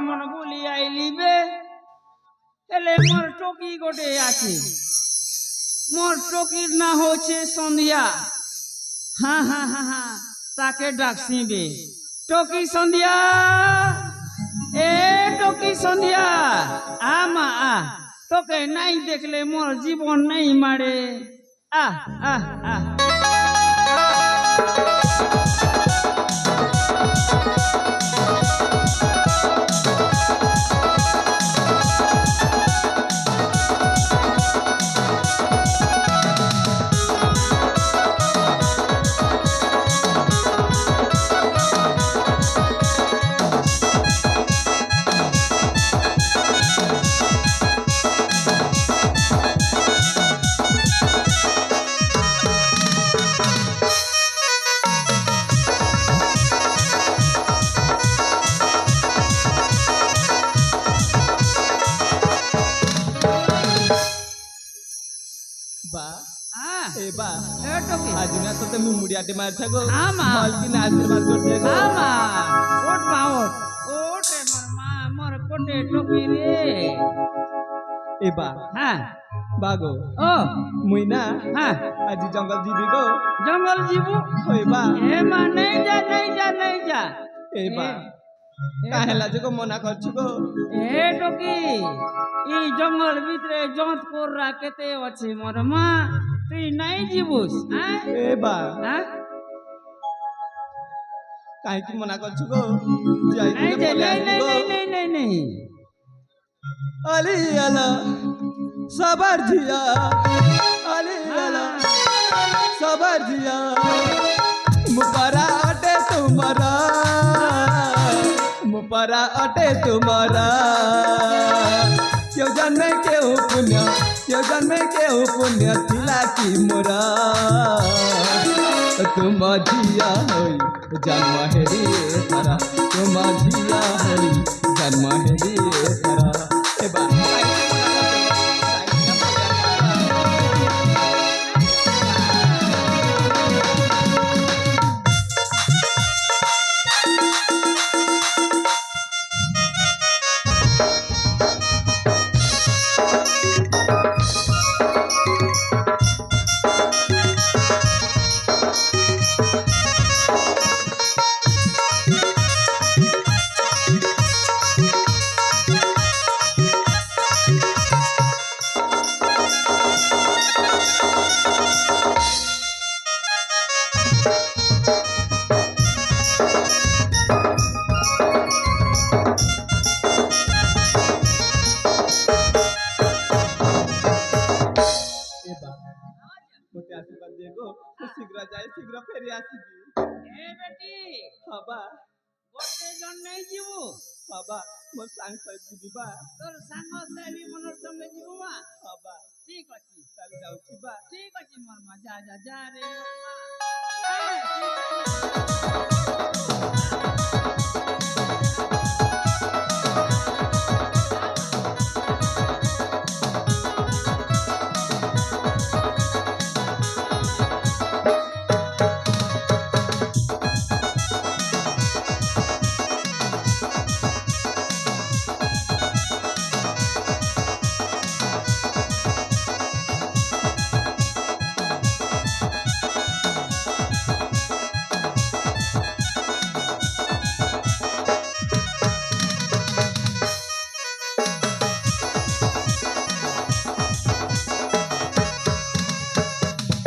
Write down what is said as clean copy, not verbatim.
মন বলি আইলিবে এলে মোর টকি গোটে আছে মোর টকির না হচ্ছে সন্ধ্যা হ্যাঁ হ্যাঁ হ্যাঁ হ্যাঁ তাকে ডাকছিবে টকি সন্ধ্যা এ টকি সন্ধ্যা আমা তোকে নাই দেখলে মোর জীবন নাই মারে আহ আহ আহ আজিনা তো তুমি মুড়িয়াতে মার থাকো আমা মালকিন আশীর্বাদ করতে গো আমা ওট মা ওট রে মোর মা মোর কোটে টকি রে এবা হ্যাঁ বাগো ও মুই না হ্যাঁ আজি জঙ্গল যাবি গো জঙ্গল জীবু হইবা এ মা নেই যা নেই যা নেই যা এবা কাহেলা যে গো মনা করছো গো এ টকি এই জঙ্গল ভিতরে জন্ত কোররা কেতে আছে মোর মা তুই নাই জীবুস হ্যাঁ এবা হ্যাঁ কাহে কি মনা করছো গো যাই नहीं দিনে বলে नहीं আসবি नहीं গো नहीं नहीं नहीं আলি আলা সবার জিয়া আলি আলা সবার জিয়া মুপারা অটে তোমারা মুপারা অটে তোমারা কেউ জন্মে কেউ পুণ্য থিলা কি মোরা तुम जिया हई जन्म हेरी तारा तुम जिया हई जन्म हेरी तारा एबा মতে আশীর্বাদ দিয়ে গো শীঘ্র যাই শীঘ্র ফেরি আসিবি ए बेटी বাবা गोटे जन नहीं जीवु বাবা মোর সাং সহিত দিবি বা तोर सांग साहेबी मनर संगे जीवु मा বাবা ठीक अछि তাহলে যাচ্ছি বা ठीक अछि मोर मा जा जा जा रे मोर मा